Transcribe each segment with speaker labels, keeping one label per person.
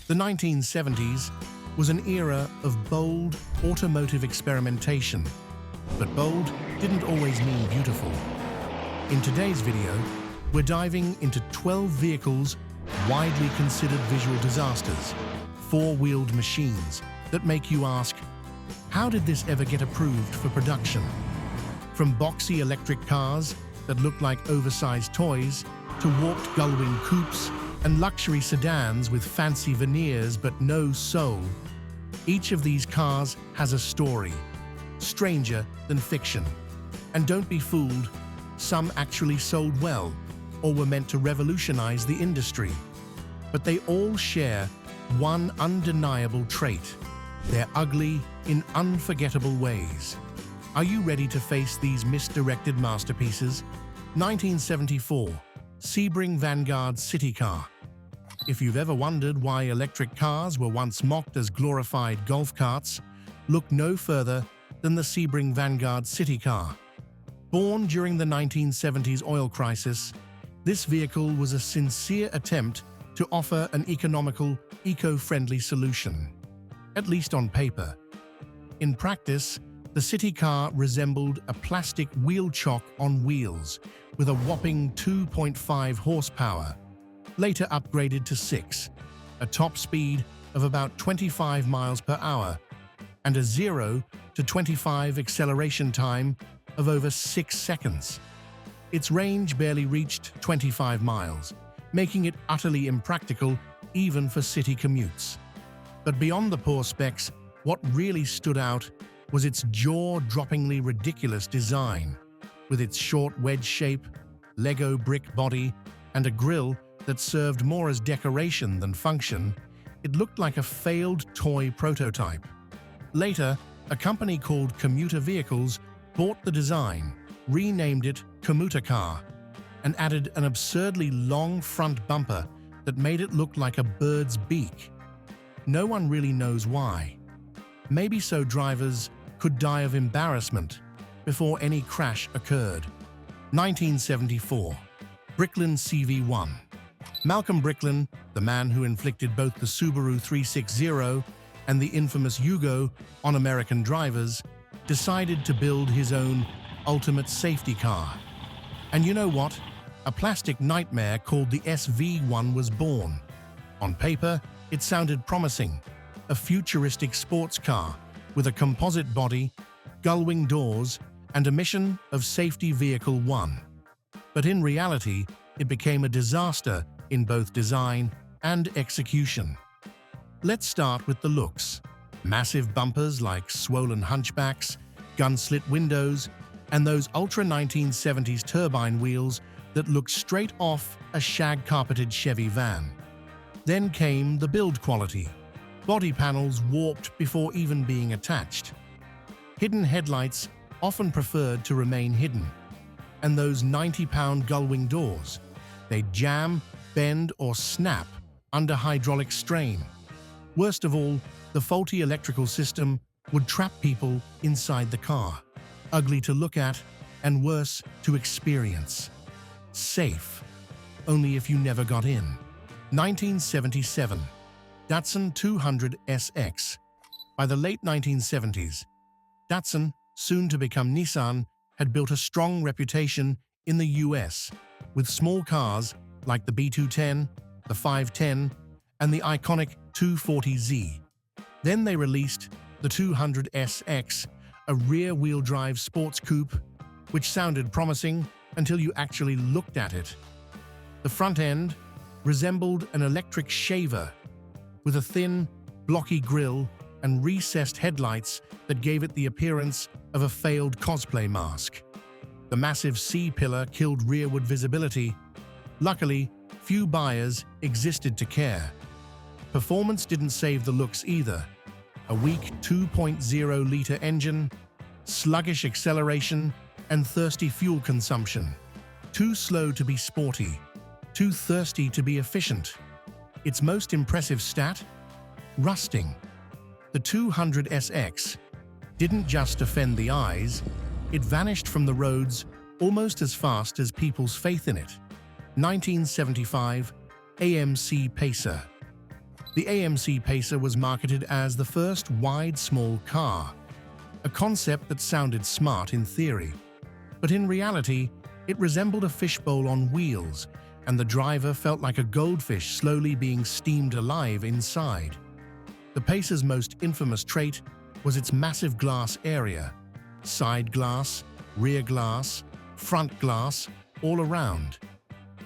Speaker 1: The 1970s was an era of bold automotive experimentation, but bold didn't always mean beautiful. In today's video, we're diving into 12 vehicles widely considered visual disasters, four-wheeled machines that make you ask, how did this ever get approved for production? From boxy electric cars that look like oversized toys to warped gullwing coupes and luxury sedans with fancy veneers but no soul, each of these cars has a story, stranger than fiction. And don't be fooled, some actually sold well or were meant to revolutionize the industry. But they all share one undeniable trait. They're ugly in unforgettable ways. Are you ready to face these misdirected masterpieces? 1974, Sebring City Car. If you've ever wondered why electric cars were once mocked as glorified golf carts, look no further than the Sebring City Car. Born during the 1970s oil crisis, this vehicle was a sincere attempt to offer an economical, eco-friendly solution, at least on paper. In practice, the city car resembled a plastic wheel chock on wheels with a whopping 2.5 horsepower, later upgraded to 6, a top speed of about 25 miles per hour, and a 0 to 25 acceleration time of over 6 seconds. Its range barely reached 25 miles, making it utterly impractical even for city commutes. But beyond the poor specs, what really stood out was its jaw-droppingly ridiculous design. With its short wedge shape, Lego brick body, and a grille that served more as decoration than function, it looked like a failed toy prototype. Later, a company called Commuter Vehicles bought the design, renamed it Commuter Car, and added an absurdly long front bumper that made it look like a bird's beak. No one really knows why. Maybe so drivers could die of embarrassment before any crash occurred. 1974, Brickland CV1. Malcolm Brickland, the man who inflicted both the Subaru 360 and the infamous Yugo on American drivers, decided to build his own ultimate safety car. And you know what? A plastic nightmare called the SV1 was born. On paper, it sounded promising, a futuristic sports car with a composite body, gullwing doors, and a mission of Safety Vehicle 1. But in reality, it became a disaster in both design and execution. Let's start with the looks. Massive bumpers like swollen hunchbacks, gun-slit windows, and those ultra-1970s turbine wheels that looked straight off a shag-carpeted Chevy van. Then came the build quality. Body panels warped before even being attached. Hidden headlights often preferred to remain hidden. And those 90-pound gullwing doors, they'd jam, bend, or snap under hydraulic strain. Worst of all, the faulty electrical system would trap people inside the car. Ugly to look at, and worse to experience. Safe, only if you never got in. 1977, Datsun 200 SX. By the late 1970s, Datsun, soon to become Nissan, had built a strong reputation in the US, with small cars like the B210, the 510, and the iconic 240Z. Then they released the 200 SX, a rear-wheel drive sports coupe, which sounded promising until you actually looked at it. The front end resembled an electric shaver, with a thin, blocky grille and recessed headlights that gave it the appearance of a failed cosplay mask. The massive C-pillar killed rearward visibility. Luckily, few buyers existed to care. Performance didn't save the looks either. A weak 2.0-liter engine, sluggish acceleration, and thirsty fuel consumption. Too slow to be sporty, too thirsty to be efficient. Its most impressive stat? Rusting. The 200 SX didn't just offend the eyes, it vanished from the roads almost as fast as people's faith in it. 1975, AMC Pacer. The AMC Pacer was marketed as the first wide small car, a concept that sounded smart in theory. But in reality, it resembled a fishbowl on wheels, and the driver felt like a goldfish slowly being steamed alive inside. The Pacer's most infamous trait was its massive glass area: side glass, rear glass, front glass, all around.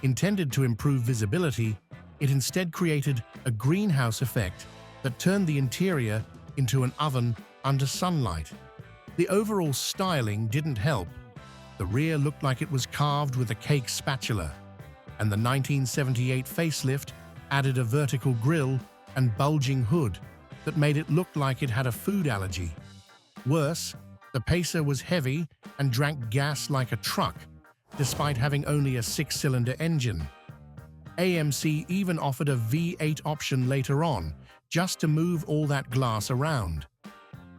Speaker 1: Intended to improve visibility, it instead created a greenhouse effect that turned the interior into an oven under sunlight. The overall styling didn't help. The rear looked like it was carved with a cake spatula, and the 1978 facelift added a vertical grille and bulging hood that made it look like it had a food allergy. Worse, the Pacer was heavy and drank gas like a truck, despite having only a 6-cylinder engine. AMC even offered a V8 option later on, just to move all that glass around.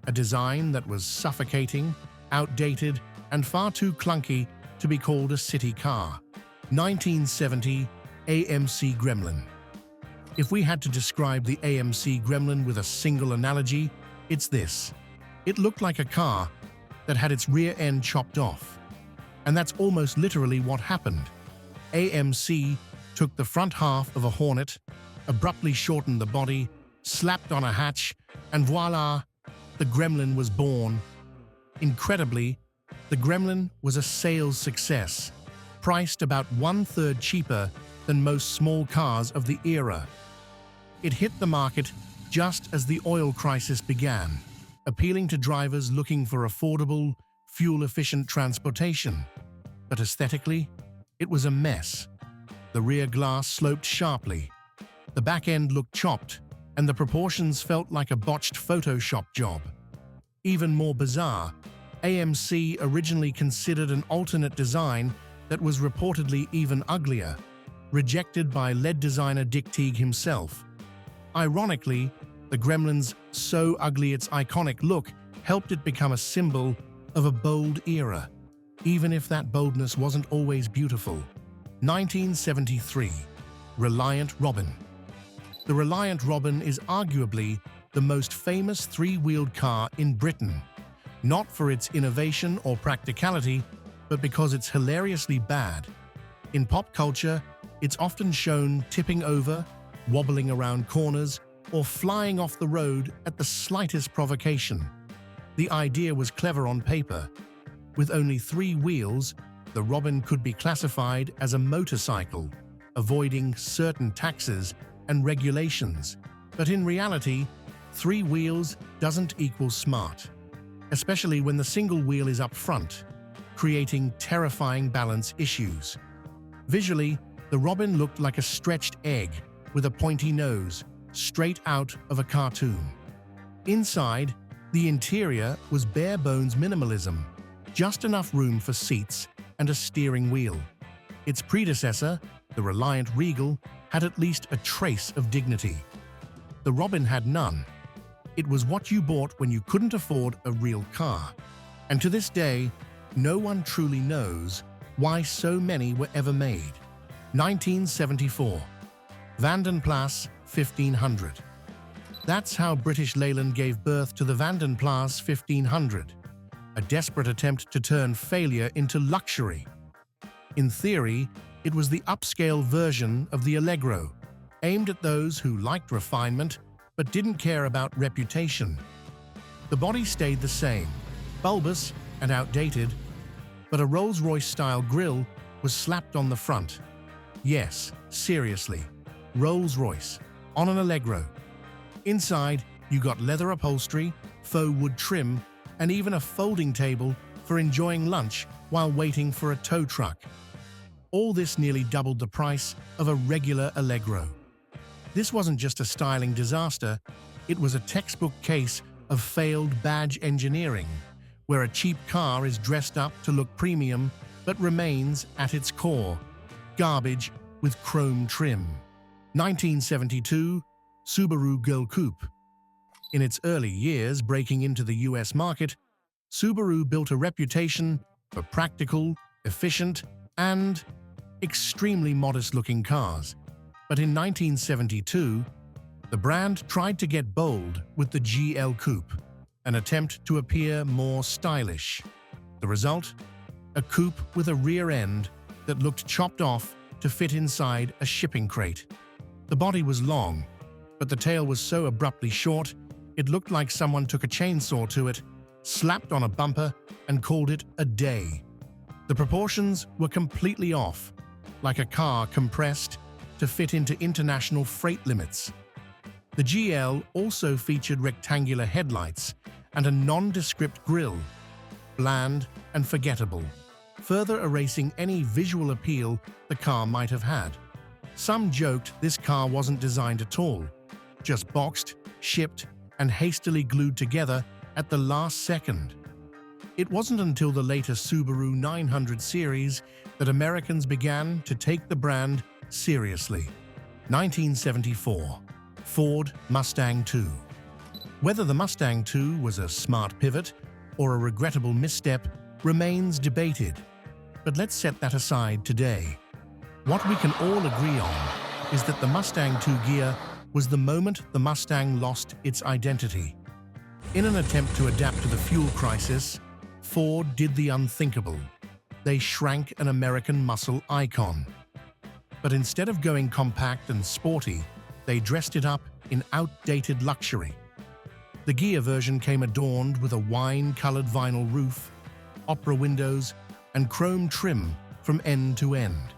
Speaker 1: A design that was suffocating, outdated, and far too clunky to be called a city car. 1970 AMC Gremlin. If we had to describe the AMC Gremlin with a single analogy, it's this. It looked like a car that had its rear end chopped off. And that's almost literally what happened. AMC took the front half of a Hornet, abruptly shortened the body, slapped on a hatch, and voila, the Gremlin was born. Incredibly, the Gremlin was a sales success, priced about 1/3 cheaper than most small cars of the era. It hit the market just as the oil crisis began, appealing to drivers looking for affordable, fuel-efficient transportation. But aesthetically, it was a mess. The rear glass sloped sharply, the back end looked chopped, and the proportions felt like a botched Photoshop job. Even more bizarre, AMC originally considered an alternate design that was reportedly even uglier, rejected by lead designer Dick Teague himself. Ironically, the Gremlin's so ugly its iconic look helped it become a symbol of a bold era, even if that boldness wasn't always beautiful. 1973 Reliant Robin. The Reliant Robin is arguably the most famous three-wheeled car in Britain, not for its innovation or practicality, but because it's hilariously bad. In pop culture, it's often shown tipping over, wobbling around corners, or flying off the road at the slightest provocation. The idea was clever on paper. With only 3 wheels, the Robin could be classified as a motorcycle, avoiding certain taxes and regulations. But in reality, 3 wheels doesn't equal smart, especially when the single wheel is up front, creating terrifying balance issues. Visually, the Robin looked like a stretched egg with a pointy nose, straight out of a cartoon. Inside, the interior was bare-bones minimalism, just enough room for seats and a steering wheel. Its predecessor, the Reliant Regal, had at least a trace of dignity. The Robin had none. It was what you bought when you couldn't afford a real car. And to this day, no one truly knows why so many were ever made. 1974 Vandenlass 1500. That's how British Leyland gave birth to the Vandenlass 1500, a desperate attempt to turn failure into luxury. In theory, it was the upscale version of the Allegro, aimed at those who liked refinement but didn't care about reputation. The body stayed the same, bulbous and outdated, but a Rolls-Royce-style grille was slapped on the front. Yes, seriously, Rolls-Royce, on an Allegro. Inside, you got leather upholstery, faux wood trim, and even a folding table for enjoying lunch while waiting for a tow truck. All this nearly doubled the price of a regular Allegro. This wasn't just a styling disaster, it was a textbook case of failed badge engineering, where a cheap car is dressed up to look premium but remains, at its core, garbage with chrome trim. 1972 Subaru GL Coupe. In its early years breaking into the US market, Subaru built a reputation for practical, efficient, and extremely modest-looking cars. But in 1972, The brand tried to get bold with the GL Coupe, an attempt to appear more stylish. The result? A coupe with a rear end that looked chopped off to fit inside a shipping crate. The body was long, but the tail was so abruptly short, it looked like someone took a chainsaw to it, slapped on a bumper, and called it a day. The proportions were completely off, like a car compressed to fit into international freight limits. The GL also featured rectangular headlights and a nondescript grille, bland and forgettable, further erasing any visual appeal the car might have had. Some joked this car wasn't designed at all, just boxed, shipped, and hastily glued together at the last second. It wasn't until the later Subaru 900 series that Americans began to take the brand seriously. 1974. Ford Mustang II. Whether the Mustang II was a smart pivot or a regrettable misstep remains debated. But let's set that aside today. What we can all agree on is that the Mustang II gear was the moment the Mustang lost its identity. In an attempt to adapt to the fuel crisis, Ford did the unthinkable. They shrank an American muscle icon. But instead of going compact and sporty, they dressed it up in outdated luxury. The gear version came adorned with a wine-colored vinyl roof, opera windows, and chrome trim from end to end.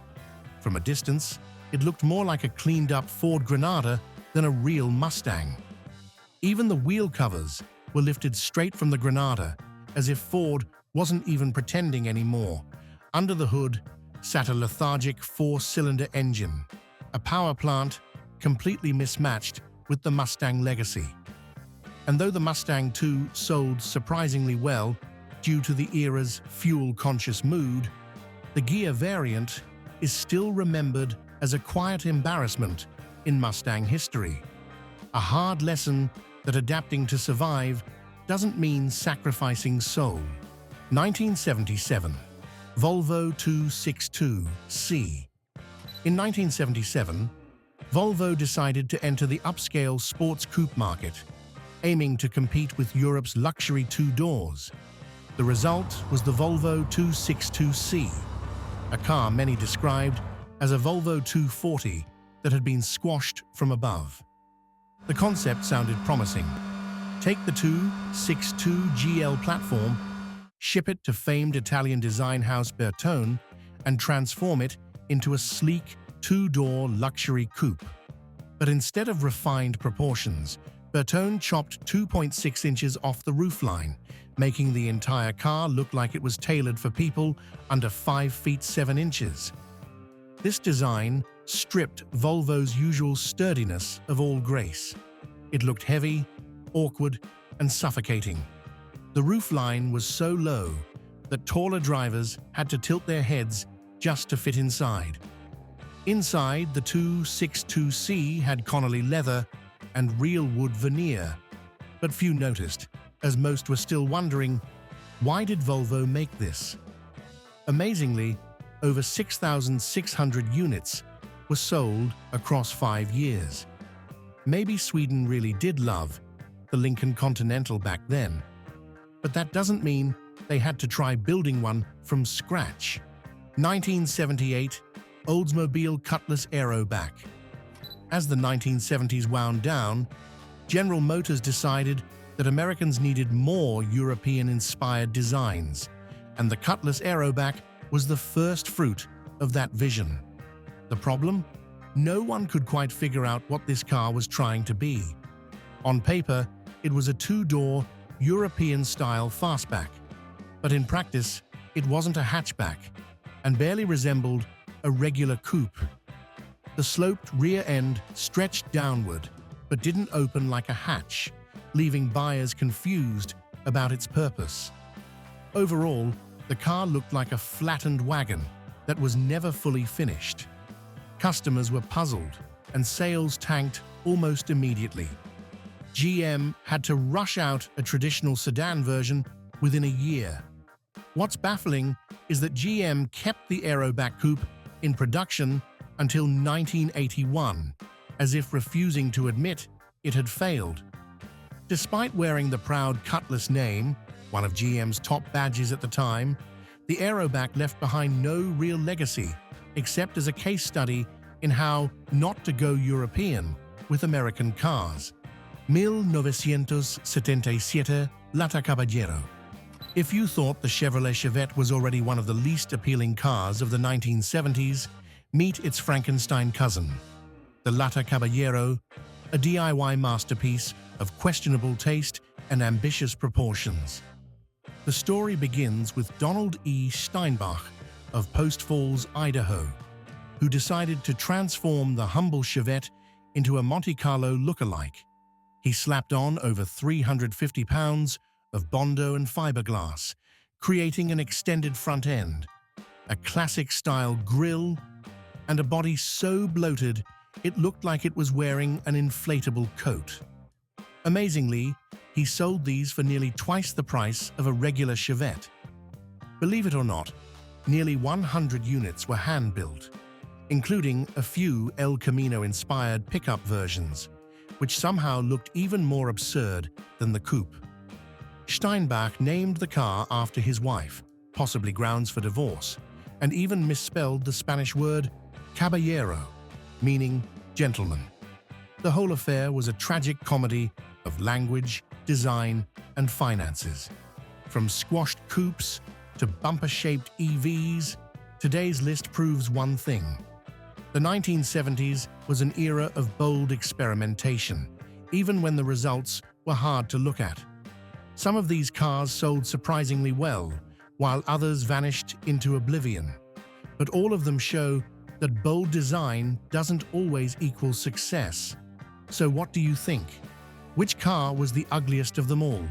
Speaker 1: From a distance, it looked more like a cleaned-up Ford Granada than a real Mustang. Even the wheel covers were lifted straight from the Granada, as if Ford wasn't even pretending anymore. Under the hood sat a lethargic four-cylinder engine, a power plant completely mismatched with the Mustang legacy. And though the Mustang II sold surprisingly well due to the era's fuel-conscious mood, the gear variant is still remembered as a quiet embarrassment in Mustang history. A hard lesson that adapting to survive doesn't mean sacrificing soul. 1977. Volvo 262C. In 1977, Volvo decided to enter the upscale sports coupe market, aiming to compete with Europe's luxury two doors. The result was the Volvo 262C, a car many described as a Volvo 240 that had been squashed from above. The concept sounded promising. Take the 262 GL platform, ship it to famed Italian design house Bertone, and transform it into a sleek, two-door luxury coupe. But instead of refined proportions, Bertone chopped 2.6 inches off the roofline, making the entire car look like it was tailored for people under 5 feet 7 inches. This design stripped Volvo's usual sturdiness of all grace. It looked heavy, awkward, and suffocating. The roofline was so low that taller drivers had to tilt their heads just to fit inside. Inside, the 262C had Connolly leather and real wood veneer, but few noticed, as most were still wondering, why did Volvo make this? Amazingly, over 6,600 units were sold across 5 years. Maybe Sweden really did love the Lincoln Continental back then, but that doesn't mean they had to try building one from scratch. 1978, Oldsmobile Cutless Aeroback. As the 1970s wound down, General Motors decided that Americans needed more European-inspired designs, and the Cutless Aeroback was the first fruit of that vision. The problem? No one could quite figure out what this car was trying to be. On paper, it was a two-door, European-style fastback, but in practice, it wasn't a hatchback and barely resembled a regular coupe. The sloped rear end stretched downward, but didn't open like a hatch, leaving buyers confused about its purpose. Overall, the car looked like a flattened wagon that was never fully finished. Customers were puzzled, and sales tanked almost immediately. GM had to rush out a traditional sedan version within a year. What's baffling is that GM kept the Aeroback coupe in production until 1981, as if refusing to admit it had failed. Despite wearing the proud Cutless name, one of GM's top badges at the time, the Aeroback left behind no real legacy, except as a case study in how not to go European with American cars. 1977 Lata Caballero. If you thought the Chevrolet Chevette was already one of the least appealing cars of the 1970s, meet its Frankenstein cousin, the Lata Caballero, a DIY masterpiece of questionable taste and ambitious proportions. The story begins with Donald E. Steinbach of Post Falls, Idaho, who decided to transform the humble Chevette into a Monte Carlo look-alike. He slapped on over 350 pounds of Bondo and fiberglass, creating an extended front end, a classic-style grille, and a body so bloated it looked like it was wearing an inflatable coat. Amazingly, he sold these for nearly twice the price of a regular Chevette. Believe it or not, nearly 100 units were hand-built, including a few El Camino-inspired pickup versions, which somehow looked even more absurd than the coupe. Steinbach named the car after his wife, possibly grounds for divorce, and even misspelled the Spanish word caballero, meaning gentleman. The whole affair was a tragic comedy of language, design, and finances. From squashed coupes to bumper-shaped EVs, today's list proves one thing. The 1970s was an era of bold experimentation, even when the results were hard to look at. Some of these cars sold surprisingly well, while others vanished into oblivion. But all of them show that bold design doesn't always equal success. So what do you think? Which car was the ugliest of them all?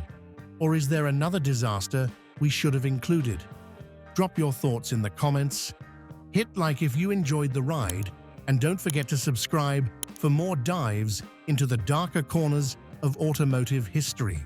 Speaker 1: Or is there another disaster we should have included? Drop your thoughts in the comments. Hit like if you enjoyed the ride, and don't forget to subscribe for more dives into the darker corners of automotive history.